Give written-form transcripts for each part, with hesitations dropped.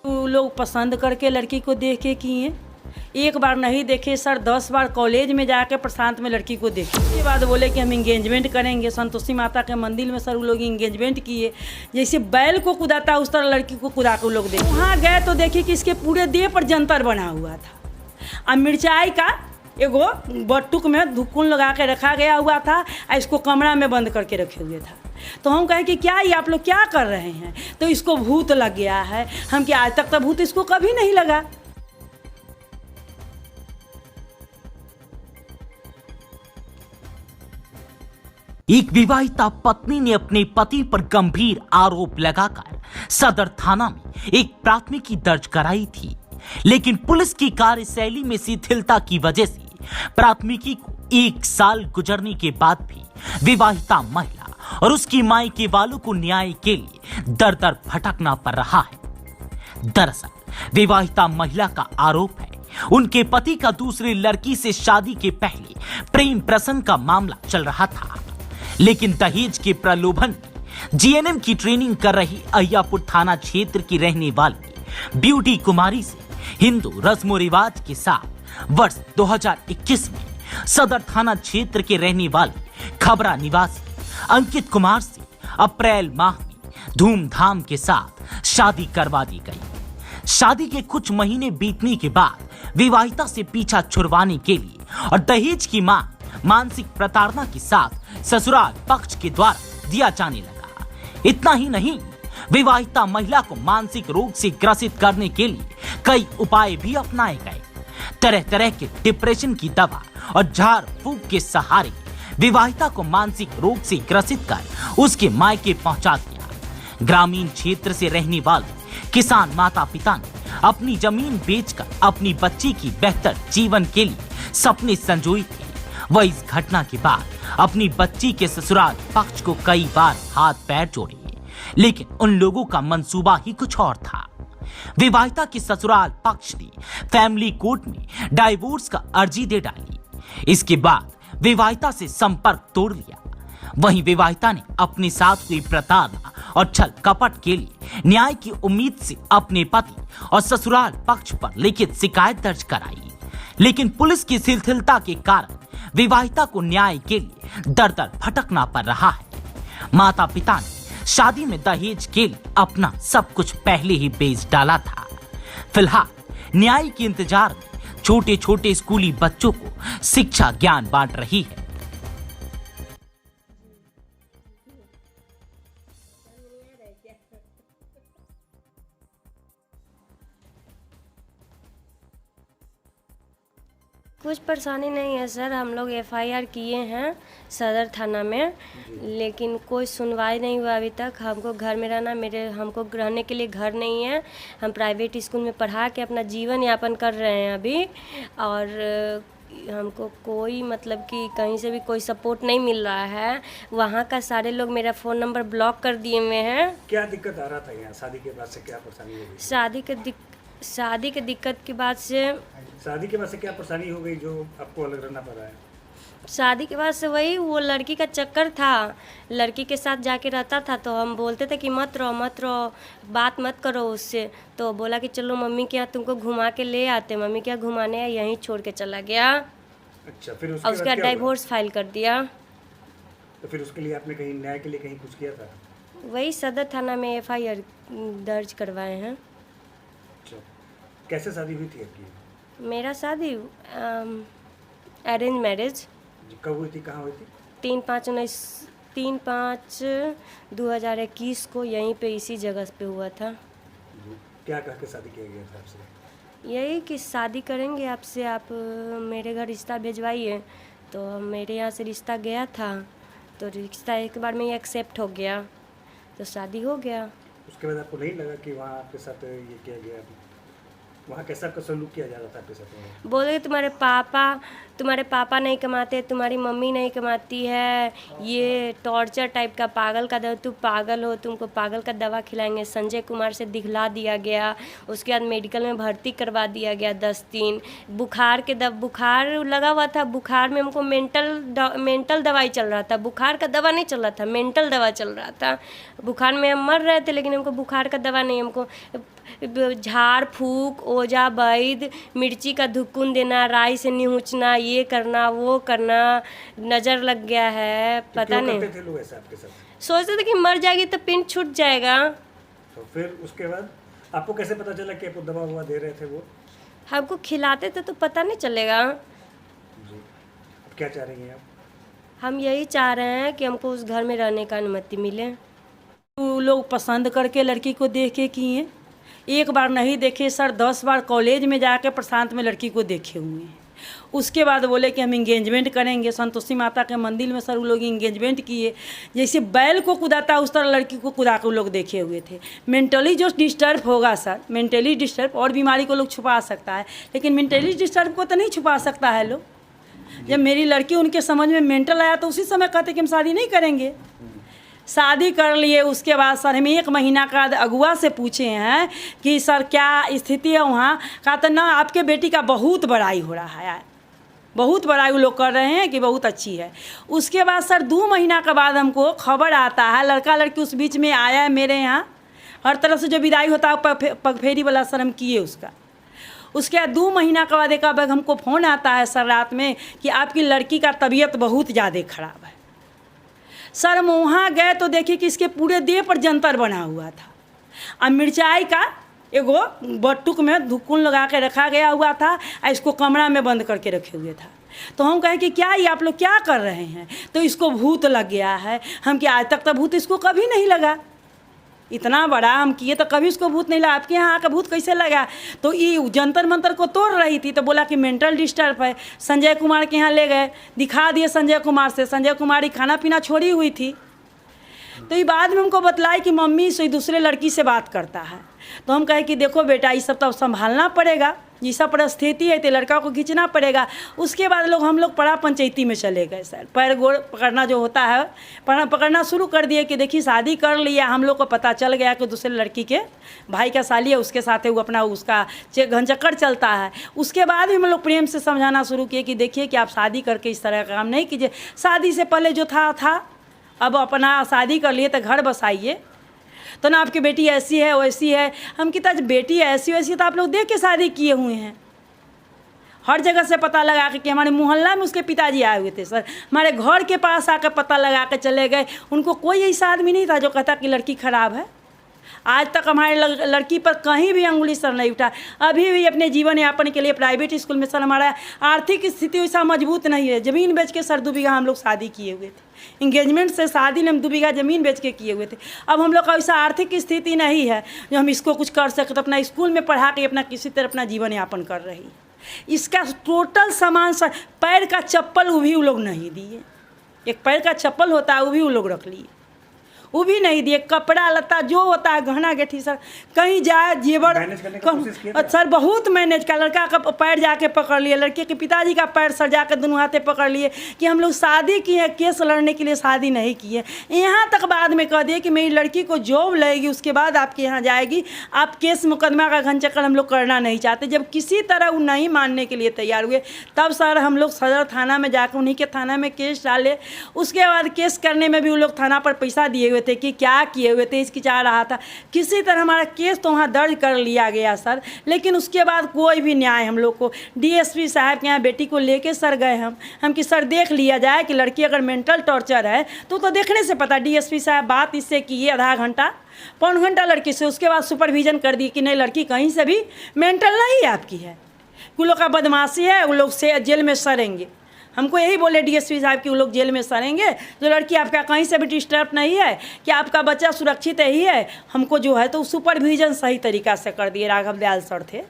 वो लोग पसंद करके लड़की को देख के किए, एक बार नहीं देखे सर, 10 बार कॉलेज में जाके प्रशांत में लड़की को देखे। उसके बाद बोले कि हम इंगेजमेंट करेंगे संतोषी माता के मंदिर में। सर वो लोग इंगेजमेंट किए, जैसे बैल को कुदाता उस तरह लड़की को कुदा के लोग देखे। वहाँ गए तो देखिए कि इसके पूरे देह पर जंतर बना हुआ था, और मिर्चाई का एगो बटुक में धुक्कुन लगा के रखा गया हुआ था, और इसको कमरा में बंद करके रखे हुए था। तो हम कहे कि क्या ये आप लोग क्या कर रहे हैं? तो इसको भूत लग गया है। हम कि आज तक तो भूत इसको कभी नहीं लगा। एक विवाहिता पत्नी ने अपने पति पर गंभीर आरोप लगाकर सदर थाना में एक प्राथमिकी दर्ज कराई थी, लेकिन पुलिस की कार्यशैली में शिथिलता की वजह से प्राथमिकी को 1 साल गुजरने के बाद भी विवाहिता महिला और उसकी मायके वालों को न्याय के लिए दर दर भटकना पड़ रहा है। दरअसल विवाहिता महिला का आरोप है उनके पति का दूसरी लड़की से शादी के पहले प्रेम प्रसंग का मामला चल रहा था, लेकिन दहेज के प्रलोभन में जीएनएम की ट्रेनिंग कर रही अहियापुर थाना क्षेत्र की रहने वाली ब्यूटी कुमारी से हिंदू रस्मो रिवाज के साथ वर्ष 2021 में सदर थाना क्षेत्र के रहने वाले खबरा निवासी अंकित कुमार से अप्रैल माह में धूमधाम के साथ शादी करवा दी गई। शादी के कुछ महीने बीतने के बाद विवाहिता से पीछा छुड़वाने के लिए और दहेज की मांग मानसिक प्रताड़ना के साथ ससुराल पक्ष के द्वारा दिया जाने लगा। इतना ही नहीं, विवाहिता महिला को मानसिक रोग से ग्रसित करने के लिए कई उपाय भी अपनाए गए। तरह तरह के डिप्रेशन की दवा और झाड़ फूंक के सहारे विवाहिता को मानसिक रोग से ग्रसित कर उसके मायके पहुंचा दिया। ग्रामीण क्षेत्र से रहने वाले किसान माता पिता ने अपनी जमीन बेचकर अपनी बच्ची की बेहतर जीवन के लिए सपने संजोए थे। वह इस घटना के बाद अपनी बच्ची के ससुराल पक्ष को कई बार हाथ पैर जोड़े, लेकिन उन लोगों का मंसूबा ही कुछ और था। विवाहिता के ससुराल पक्ष ने फैमिली कोर्ट में डाइवोर्स का अर्जी दे डाली। इसके बाद विवाहिता से संपर्क तोड़ लिया। वहीं विवाहिता ने अपने साथ हुई प्रताड़ना और छल कपट के लिए न्याय की उम्मीद से अपने पति और ससुराल पक्ष पर लिखित शिकायत दर्ज कराई, लेकिन पुलिस की शिथिलता के कारण विवाहिता को न्याय के लिए दर दर भटकना पड़ रहा है। माता पिता ने शादी में दहेज के लिए अपना सब कुछ पहले ही बेच डाला था। फिलहाल न्याय के इंतजार में छोटे छोटे स्कूली बच्चों को शिक्षा ज्ञान बांट रही है। कुछ परेशानी नहीं है सर, हम लोग एफआईआर किए हैं सदर थाना में, लेकिन कोई सुनवाई नहीं हुआ अभी तक। हमको घर में रहना, हमको रहने के लिए घर नहीं है। हम प्राइवेट स्कूल में पढ़ा के अपना जीवन यापन कर रहे हैं अभी, और हमको कोई मतलब कि कहीं से भी कोई सपोर्ट नहीं मिल रहा है। वहाँ का सारे लोग मेरा फ़ोन नंबर ब्लॉक कर दिए हुए हैं। क्या दिक्कत आ रहा था यहाँ शादी के बाद से? क्या परेशानी हो गई? शादी के दिक्कत के बाद से क्या परेशानी हो गई जो आपको अलग रहना पड़ रहा है? शादी के बाद से वही वो लड़की का चक्कर था। लड़की के साथ जाके रहता था, तो हम बोलते थे कि मत रहो, बात मत करो उससे। तो बोला कि चलो मम्मी के यहाँ तुमको घुमा के ले आते। मम्मी के यहाँ घुमाने यहीं छोड़ के चला गया। अच्छा, फिर उसके बाद डाइवोर्स फाइल कर दिया। तो फिर उसके लिए आपने कहीं न्याय के लिए कहीं कुछ किया था? वही सदर थाना में एफआईआर दर्ज करवाए हैं। अच्छा, कैसे शादी हुई थी आपकी? मेरा शादी अरेंज मैरिज। कब हुई थी, कहाँ हुई थी? 3/5/2021 को यहीं पे इसी जगह पे हुआ था। क्या कह के शादी किया गया था आपसे? यही कि शादी करेंगे आपसे, आप मेरे घर रिश्ता भिजवाइए। तो मेरे यहाँ से रिश्ता गया था, तो रिश्ता एक बार में ही एक्सेप्ट हो गया, तो शादी हो गया। उसके बाद आपको नहीं लगा कि वहाँ आपके साथ ये किया गया? वहाँ कैसा सलूक किया जा रहा था आपके साथ? बोले तुम्हारे पापा नहीं कमाते, तुम्हारी मम्मी नहीं कमाती है, ये टॉर्चर टाइप का पागल का दवा, तू पागल हो, तुमको पागल का दवा खिलाएंगे। संजय कुमार से दिखला दिया गया। उसके बाद मेडिकल में भर्ती करवा दिया गया 10 दिन। बुखार लगा हुआ था। बुखार में हमको मेंटल दवाई चल रहा था। बुखार का दवा नहीं चल रहा था, मेंटल दवा चल रहा था। बुखार में हम मर रहे थे, लेकिन हमको बुखार का दवा नहीं, हमको झाड़ फूक, ओझा वैद, मिर्ची का धुक्कुन देना, राई से निहुचना, ये करना वो करना, नज़र लग गया है, पता क्यों नहीं। करते थे लोग ऐसा आपके साथ? सोचते थे कि मर जाएगी तो पिंड छूट जाएगा। तो फिर उसके बाद आपको कैसे पता चला कि आपको दवा ववा दे रहे थे वो? हमको खिलाते थे तो पता नहीं चलेगा। जी, अब क्या चाह रही हैं आप? हम यही चाह रहे हैं कि हमको उस घर में रहने का अनुमति मिले। वो लोग पसंद करके लड़की को देख के किए, एक बार नहीं देखे सर, 10 बार कॉलेज में जाके प्रशांत में लड़की को देखे हुए हैं। उसके बाद बोले कि हम इंगेजमेंट करेंगे, संतोषी माता के मंदिर में सर वो लोग इंगेजमेंट किए। जैसे बैल को कुदाता उस तरह लड़की को कुदा के वो लोग देखे हुए थे। मेंटली जो डिस्टर्ब होगा सर, मेंटली डिस्टर्ब और बीमारी को लोग छुपा सकता है, लेकिन मेंटली डिस्टर्ब को तो नहीं छुपा सकता है लोग। जब मेरी लड़की उनके समझ में मेंटल आया तो उसी समय कहते कि हम शादी नहीं करेंगे। शादी कर लिए। उसके बाद सर हम 1 महीना का अगुआ से पूछे हैं कि सर क्या स्थिति है वहाँ, कहा तो ना आपके बेटी का बहुत बड़ाई हो रहा है, बहुत बड़ाई वो लोग कर रहे हैं कि बहुत अच्छी है। उसके बाद सर 2 महीना के बाद हमको खबर आता है, लड़का लड़की उस बीच में आया है मेरे यहाँ, हर तरफ से जो विदाई होता है पगफेरी वाला सर हम किए उसका। उसके बाद 2 महीना के बाद एक बार हमको फ़ोन आता है सर रात में कि आपकी लड़की का तबीयत बहुत ज़्यादा ख़राब है। सर हम वहाँ गए तो देखिए कि इसके पूरे देह पर जंतर बना हुआ था, और मिर्चाई का एगो बटुक में धुक्कुन लगा के रखा गया हुआ था, और इसको कमरा में बंद करके रखे हुए था। तो हम कहें कि क्या ये आप लोग क्या कर रहे हैं? तो इसको भूत लग गया है। हम कि आज तक तो भूत इसको कभी नहीं लगा, इतना बड़ा हम किए तो कभी इसको भूत नहीं लगा, आपके यहाँ आकर भूत कैसे लगा? तो ये जंतर मंतर को तोड़ रही थी तो बोला कि मेंटल डिस्टर्ब है। संजय कुमार के यहाँ ले गए, दिखा दिए संजय कुमार से। संजय कुमार ही खाना पीना छोड़ी हुई थी। तो ये बाद में हमको बतलाई कि मम्मी से दूसरे लड़की से बात करता है। तो हम कहे कि देखो बेटा ये सब तो संभालना पड़ेगा, जैसा परिस्थिति है तो लड़का को खींचना पड़ेगा। उसके बाद हम लोग पड़ा पंचायती में चले गए सर, पैर गोड़ पकड़ना जो होता है पकड़ना शुरू कर दिए कि देखिए शादी कर लिया। हम लोग को पता चल गया कि दूसरे लड़की के भाई का साली है, उसके साथ है वो अपना उसका घनचक्कर चलता है। उसके बाद हम लोग प्रेम से समझाना शुरू किए कि देखिए कि आप शादी करके इस तरह का काम नहीं कीजिए, शादी से पहले जो था अब अपना शादी कर लिए तो घर बसाइए। तो ना आपकी बेटी ऐसी है वैसी है। हम कहता बेटी ऐसी वैसी तो आप लोग देख के शादी किए हुए हैं। हर जगह से पता लगा कि हमारे मोहल्ला में उसके पिताजी आए हुए थे सर, हमारे घर के पास आकर पता लगा के चले गए। उनको कोई ऐसा आदमी नहीं था जो कहता कि लड़की ख़राब है। आज तक हमारे लड़की पर कहीं भी अंगुली सर नहीं उठा। अभी भी अपने जीवन यापन के लिए प्राइवेट स्कूल में सर हमारा आर्थिक स्थिति वैसा मजबूत नहीं है। ज़मीन बेच के सर 2 बीघा हम लोग शादी किए हुए थे, इंगेजमेंट से शादी में हम 2 बीघा ज़मीन बेच के किए हुए थे। अब हम लोग का वैसा आर्थिक स्थिति नहीं है जो हम इसको कुछ कर सके। तो अपना स्कूल में पढ़ा के अपना किसी तरह अपना जीवन यापन कर रही है। इसका टोटल सामान सर, पैर का चप्पल वो भी वो लोग नहीं दिए। एक पैर का चप्पल होता है वो भी वो लोग रख लिए, वो भी नहीं दिए। कपड़ा लता जो होता है गहना गठी सर, कहीं जाए जेवर सर बहुत मैनेज का। लड़का का पैर जाके पकड़ लिए, लड़के के पिताजी का पैर सर जाके दोनों हाथे पकड़ लिए कि हम लोग शादी किए हैं, केस लड़ने के लिए शादी नहीं किए। यहाँ तक बाद में कह दिए कि मेरी लड़की को जॉब लगेगी उसके बाद आपके यहाँ जाएगी, आप केस मुकदमा का घनचक्कर हम लोग करना नहीं चाहते। जब किसी तरह वो नहीं मानने के लिए तैयार हुए तब सर हम लोग सदर थाना में जाकर उन्हीं के थाना में केस डाले। उसके बाद केस करने में भी वो लोग थाना पर पैसा दिए थे कि क्या किए हुए थे, इसकी चाह रहा था। किसी तरह हमारा केस तो वहाँ दर्ज कर लिया गया सर, लेकिन उसके बाद कोई भी न्याय हम लोग को। डीएसपी साहब के यहाँ बेटी को लेके सर गए हम कि सर देख लिया जाए कि लड़की अगर मेंटल टॉर्चर है तो देखने से पता। डीएसपी साहब बात इससे किए आधा घंटा पौन घंटा लड़की से। उसके बाद सुपरविजन कर दिए कि नहीं लड़की कहीं से भी मेंटल नहीं आपकी है, वो लोग का बदमाशी है, वो लोग से जेल में सरेंगे। हमको यही बोले डीएसपी साहब कि वो लोग जेल में सरेंगे, जो लड़की आपका कहीं से भी डिस्टर्ब नहीं है, कि आपका बच्चा सुरक्षित ही है। हमको जो है तो सुपरविजन सही तरीक़ा से कर दिए, राघव दयाल सर थे।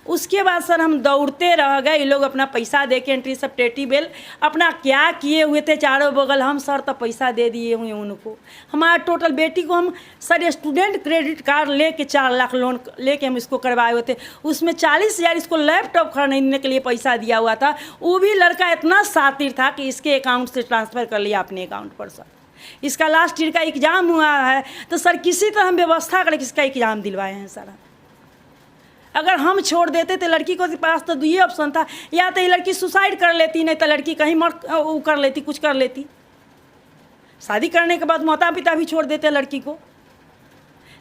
उसके बाद सर हम दौड़ते रह गए। ये लोग अपना पैसा दे के एंट्री सब टेटी बेल अपना क्या किए हुए थे चारों बगल। हम सर तो पैसा दे दिए हुए उनको। हमारा टोटल बेटी को हम सर स्टूडेंट क्रेडिट कार्ड लेके 4 लाख लोन लेके हम इसको करवाए हुए थे। उसमें 40,000 इसको लैपटॉप खरीदने के लिए पैसा दिया हुआ था। वो भी लड़का इतना शातिर था कि इसके अकाउंट से ट्रांसफ़र कर लिया अपने अकाउंट पर सर। इसका लास्ट ईयर का एग्ज़ाम हुआ है तो सर किसी तरह हम व्यवस्था करके इसका एग्ज़ाम दिलवाए हैं सर। अगर हम छोड़ देते तो लड़की को पास तो 2 ऑप्शन था, या तो ये लड़की सुसाइड कर लेती, नहीं तो लड़की कहीं वो कर लेती, कुछ कर लेती। शादी करने के बाद माता पिता भी छोड़ देते लड़की को,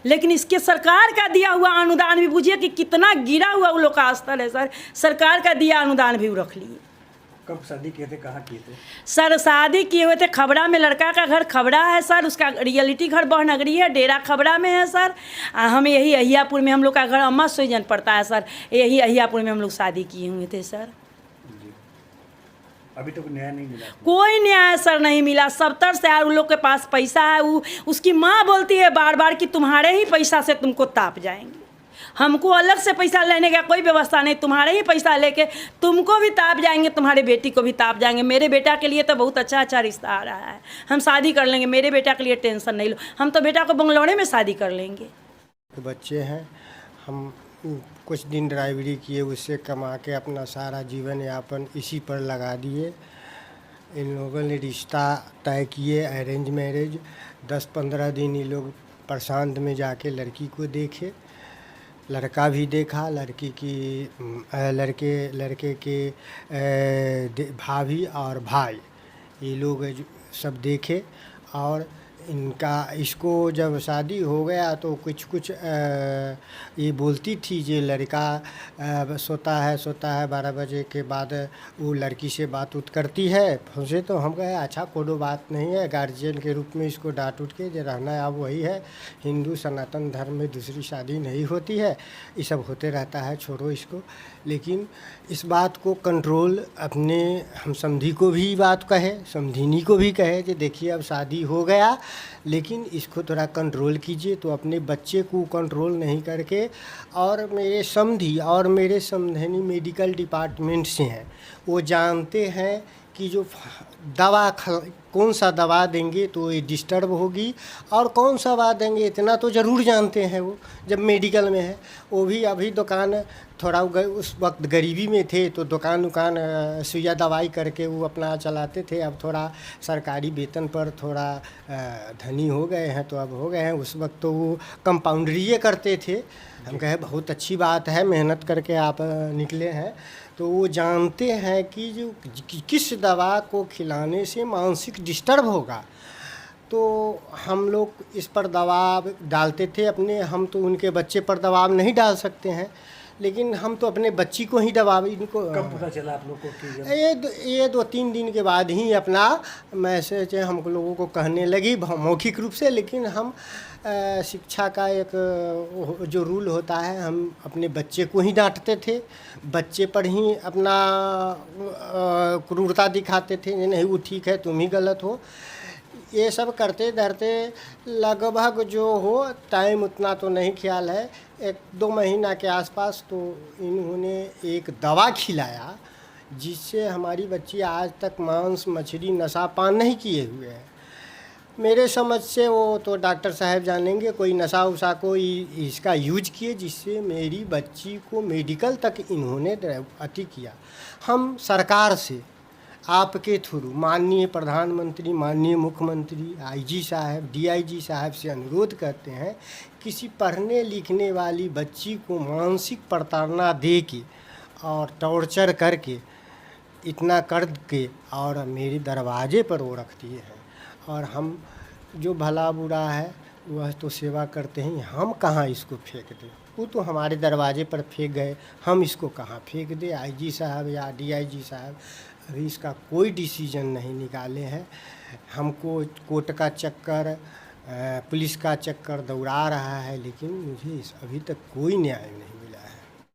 लेकिन इसके सरकार का दिया हुआ अनुदान भी बुझिए कि कितना गिरा हुआ वो लोग का स्तर है सर। सरकार का दिया अनुदान भी वो रख लिए। कब शादी किए थे, कहाँ किए थे? सर शादी किए हुए थे खबड़ा में, लड़का का घर खबड़ा है सर, उसका रियलिटी घर बहुनगरी है, डेरा खबड़ा में है सर। हम यही अहियापुर में, हम लोग का घर अम्मा सोईजन पड़ता है सर, यही अहियापुर में हम लोग शादी किए हुए थे सर। जी, अभी तक न्याय नहीं मिला? कोई न्याय सर नहीं मिला। 70 से उन लोग के पास पैसा है, वो उसकी माँ बोलती है बार बार कि तुम्हारे ही पैसा से तुमको ताप जाएंगे, हमको अलग से पैसा लेने का कोई व्यवस्था नहीं, तुम्हारे ही पैसा लेके तुमको भी ताप जाएंगे, तुम्हारे बेटी को भी ताप जाएंगे। मेरे बेटा के लिए तो बहुत अच्छा अच्छा रिश्ता आ रहा है, हम शादी कर लेंगे, मेरे बेटा के लिए टेंशन नहीं लो, हम तो बेटा को बंगलौरे में शादी कर लेंगे। बच्चे हैं, हम कुछ दिन ड्राइवरी किए, उससे कमा के अपना सारा जीवन यापन इसी पर लगा दिए। इन लोगों ने रिश्ता तय किए, अरेंज मैरिज। 10-15 दिन ये लोग प्रशांत में जाके लड़की को देखे, लड़का भी देखा, लड़के के भाभी और भाई ये लोग सब देखे। और इसको जब शादी हो गया तो कुछ ये बोलती थी जे लड़का सोता है 12 बजे के बाद वो लड़की से बात उत करती है हमसे। तो हम कहे अच्छा कोई बात नहीं है, गार्जियन के रूप में इसको डांट उठ के जो रहना है अब वही है, हिंदू सनातन धर्म में दूसरी शादी नहीं होती है, ये सब होते रहता है, छोड़ो इसको। लेकिन इस बात को कंट्रोल अपने हम समधी को भी बात कहे, समधिनी को भी कहे कि देखिए अब शादी हो गया, लेकिन इसको थोड़ा कंट्रोल कीजिए। तो अपने बच्चे को कंट्रोल नहीं करके, और मेरे समधी और मेरे समधिनी मेडिकल डिपार्टमेंट से हैं, वो जानते हैं कि जो दवा कौन सा दवा देंगे तो ये डिस्टर्ब होगी और कौन सा दवा देंगे इतना तो ज़रूर जानते हैं। वो जब मेडिकल में है, वो भी अभी दुकान थोड़ा उस वक्त गरीबी में थे तो दुकान सुइया दवाई करके वो अपना चलाते थे। अब थोड़ा सरकारी वेतन पर थोड़ा धनी हो गए हैं तो अब हो गए हैं, उस वक्त तो वो कंपाउंडरी करते थे। हम कहे बहुत अच्छी बात है, मेहनत करके आप निकले हैं। तो वो जानते हैं कि जो किस दवा को खिलाने से मानसिक डिस्टर्ब होगा, तो हम लोग इस पर दबाव डालते थे अपने। हम तो उनके बच्चे पर दबाव नहीं डाल सकते हैं, लेकिन हम तो अपने बच्ची को ही दबाव इनको। कब पता चला आप लोग को कि ये 2-3 दिन के बाद ही अपना मैसेज हम लोगों को कहने लगी मौखिक रूप से। लेकिन हम शिक्षा का एक जो रूल होता है, हम अपने बच्चे को ही डांटते थे, बच्चे पर ही अपना क्रूरता दिखाते थे, नहीं वो ठीक है तुम ही गलत हो। ये सब करते धरते लगभग जो हो टाइम उतना तो नहीं ख्याल है, 1-2 महीना के आसपास तो इन्होंने एक दवा खिलाया जिससे हमारी बच्ची आज तक मांस मछली नशा पान नहीं किए हुए है। मेरे समझ से वो तो डॉक्टर साहब जानेंगे, कोई नशा उशा कोई इसका यूज किए जिससे मेरी बच्ची को मेडिकल तक इन्होंने अति किया। हम सरकार से आपके थ्रू माननीय प्रधानमंत्री, माननीय मुख्यमंत्री, आईजी साहब, डीआईजी साहब से अनुरोध करते हैं, किसी पढ़ने लिखने वाली बच्ची को मानसिक प्रताड़ना दे के और टॉर्चर करके इतना कर के और मेरे दरवाजे पर वो रख दिए हैं। और हम जो भला बुरा है वह तो सेवा करते हैं, हम कहाँ इसको फेंक दें। वो तो हमारे दरवाजे पर फेंक गए, हम इसको कहाँ फेंक दें। आईजी साहब या डीआईजी साहब अभी इसका कोई डिसीजन नहीं निकाले हैं। हमको कोर्ट का चक्कर, पुलिस का चक्कर दौड़ा रहा है, लेकिन मुझे अभी तक कोई न्याय नहीं